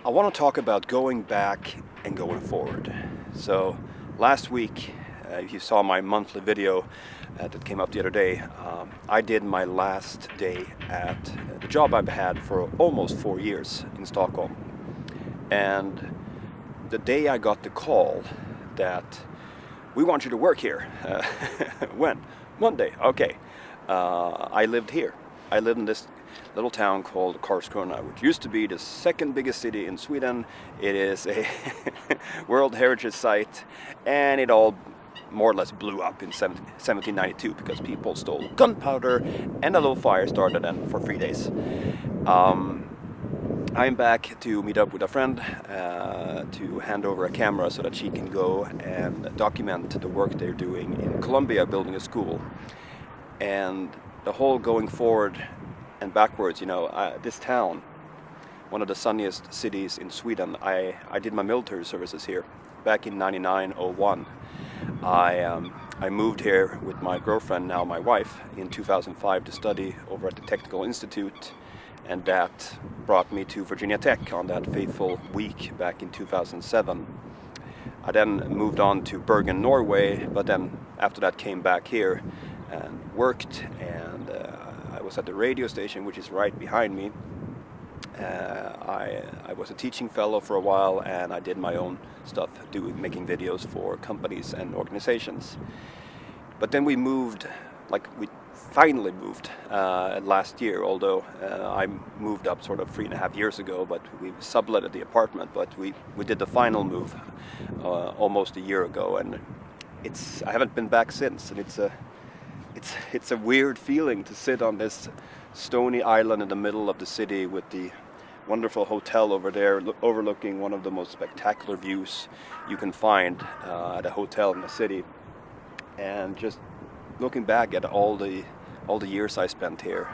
I want to talk about going back and going forward. So, last week, if you saw my monthly video that came up the other day, I did my last day at the job I've had for almost 4 years in Stockholm. And the day I got the call that we want you to work here, when? Monday, okay. I lived here. I lived in this little town called Karlskrona, which used to be the second biggest city in Sweden. It is a World Heritage Site, and it all more or less blew up in 1792 because people stole gunpowder and a little fire started then for 3 days. I'm back to meet up with a friend to hand over a camera so that she can go and document the work they're doing in Colombia building a school. And the whole going forward and backwards, this town, one of the sunniest cities in Sweden, I did my military services here back in 99-01. I moved here with my girlfriend, now my wife, in 2005 to study over at the Technical Institute, and that brought me to Virginia Tech on that fateful week back in 2007. I then moved on to Bergen, Norway, but then after that came back here and worked, and I was at the radio station, which is right behind me. I was a teaching fellow for a while, and I did my own stuff, making videos for companies and organizations. But then we finally moved last year, although I moved up sort of 3.5 years ago, but we subletted the apartment, but we did the final move almost a year ago, and I haven't been back since, and it's a weird feeling to sit on this stony island in the middle of the city with the wonderful hotel over there overlooking one of the most spectacular views you can find at a hotel in the city, and just looking back at all the years I spent here,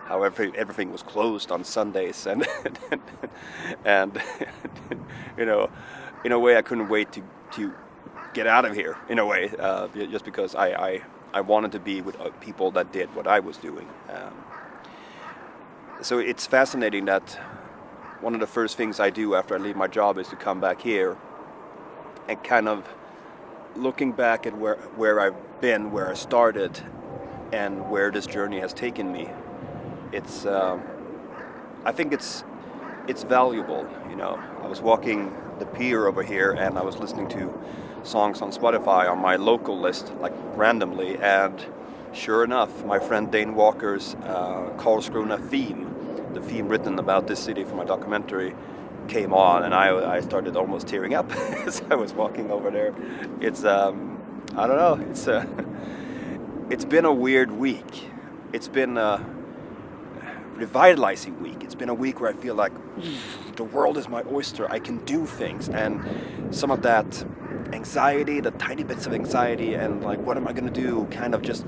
how everything was closed on Sundays, and and in a way I couldn't wait to get out of here, in a way, just because I wanted to be with people that did what I was doing. So it's fascinating that one of the first things I do after I leave my job is to come back here and kind of looking back at where I've been, where I started, and where this journey has taken me. I think it's valuable. I was walking the pier over here, and I was listening to songs on Spotify on my local list, like randomly, and sure enough, my friend Dane Walker's Karlskrona theme, the theme written about this city for my documentary, came on, and I started almost tearing up as I was walking over there. It's I don't know, it's been a weird week. It's been a revitalizing week. It's been a week where I feel like the world is my oyster. I can do things, and some of that anxiety, the tiny bits of anxiety and like what am I gonna do, kind of just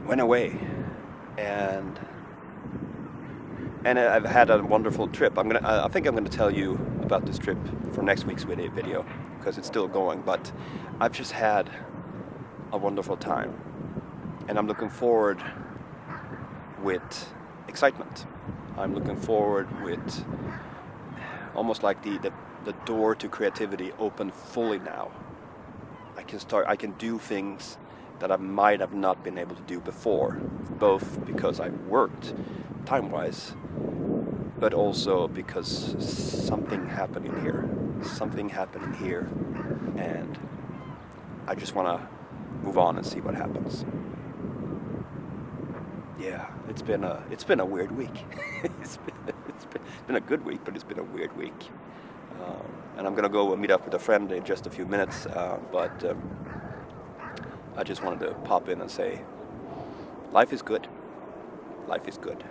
went away. And I've had a wonderful trip. I think I'm gonna tell you about this trip for next week's video because it's still going, but I've just had a wonderful time, and I'm looking forward with excitement. I'm looking forward with almost like the door to creativity open fully now. I can do things that I might have not been able to do before, both because I worked time-wise, but also because something happened in here, and I just want to move on and see what happens. Yeah, it's been a weird week. it's been a good week, but it's been a weird week. And I'm gonna go meet up with a friend in just a few minutes, but I just wanted to pop in and say, life is good. Life is good.